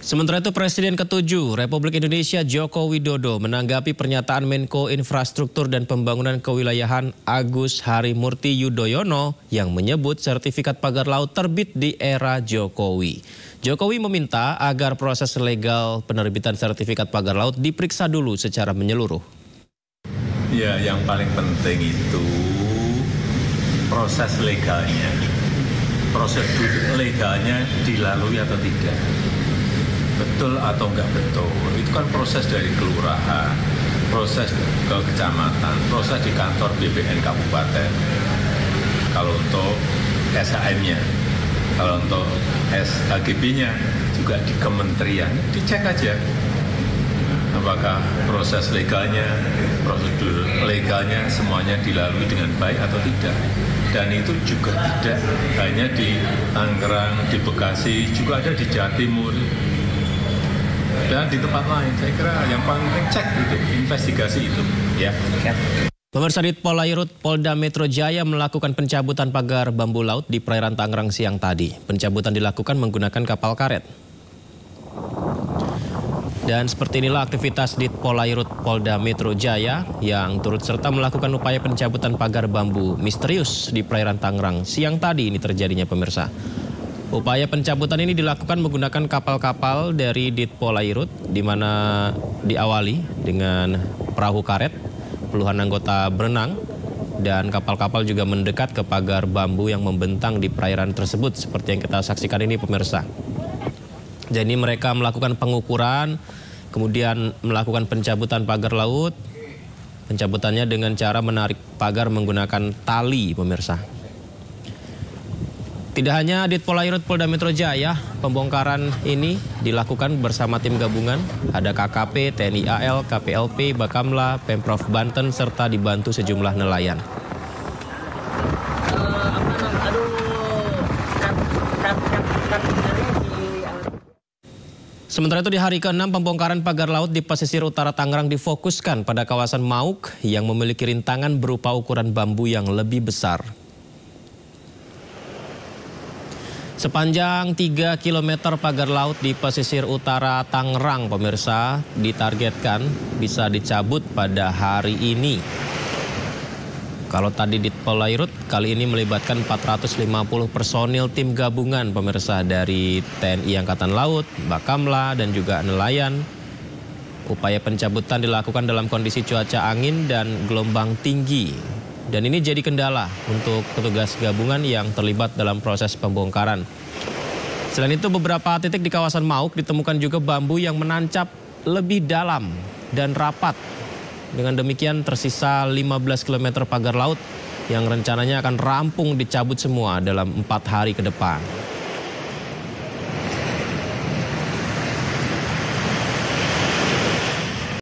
Sementara itu Presiden ke-7 Republik Indonesia Joko Widodo menanggapi pernyataan Menko Infrastruktur dan Pembangunan Kewilayahan Agus Harimurti Yudhoyono yang menyebut sertifikat pagar laut terbit di era Jokowi. Jokowi meminta agar proses legal penerbitan sertifikat pagar laut diperiksa dulu secara menyeluruh. Ya, yang paling penting itu proses legalnya. Prosedur legalnya dilalui atau tidak. Betul atau enggak betul, itu kan proses dari kelurahan, proses ke kecamatan, proses di kantor BPN kabupaten. Kalau untuk SHM-nya, kalau untuk SHGB-nya juga di kementerian, dicek aja apakah proses legalnya, prosedur legalnya semuanya dilalui dengan baik atau tidak. Dan itu juga tidak hanya di Tangerang, di Bekasi, juga ada di Jawa Timur. Dan di tempat lain, saya kira yang paling penting cek itu, investigasi itu. Ya. Pemirsa, Ditpolairut Polda Metro Jaya melakukan pencabutan pagar bambu laut di perairan Tangerang siang tadi. Pencabutan dilakukan menggunakan kapal karet. Dan seperti inilah aktivitas Ditpolairut Polda Metro Jaya yang turut serta melakukan upaya pencabutan pagar bambu misterius di perairan Tangerang siang tadi ini terjadinya, pemirsa. Upaya pencabutan ini dilakukan menggunakan kapal-kapal dari Ditpolairut, di mana diawali dengan perahu karet, puluhan anggota berenang, dan kapal-kapal juga mendekat ke pagar bambu yang membentang di perairan tersebut, seperti yang kita saksikan ini, pemirsa. Jadi mereka melakukan pengukuran, kemudian melakukan pencabutan pagar laut. Pencabutannya dengan cara menarik pagar menggunakan tali, pemirsa. Tidak hanya Ditpolairut Polda Metro Jaya, pembongkaran ini dilakukan bersama tim gabungan. Ada KKP, TNI AL, KPLP, Bakamla, Pemprov Banten, serta dibantu sejumlah nelayan. Sementara itu di hari ke-6 pembongkaran pagar laut di pesisir utara Tangerang difokuskan pada kawasan Mauk yang memiliki rintangan berupa ukuran bambu yang lebih besar. Sepanjang 3 km pagar laut di pesisir utara Tangerang, pemirsa, ditargetkan bisa dicabut pada hari ini. Kalau tadi Ditpolairut, kali ini melibatkan 450 personil tim gabungan, pemirsa, dari TNI Angkatan Laut, Bakamla, dan juga nelayan. Upaya pencabutan dilakukan dalam kondisi cuaca angin dan gelombang tinggi. Dan ini jadi kendala untuk petugas gabungan yang terlibat dalam proses pembongkaran. Selain itu, beberapa titik di kawasan Mauk ditemukan juga bambu yang menancap lebih dalam dan rapat. Dengan demikian tersisa 15 km pagar laut yang rencananya akan rampung dicabut semua dalam 4 hari ke depan.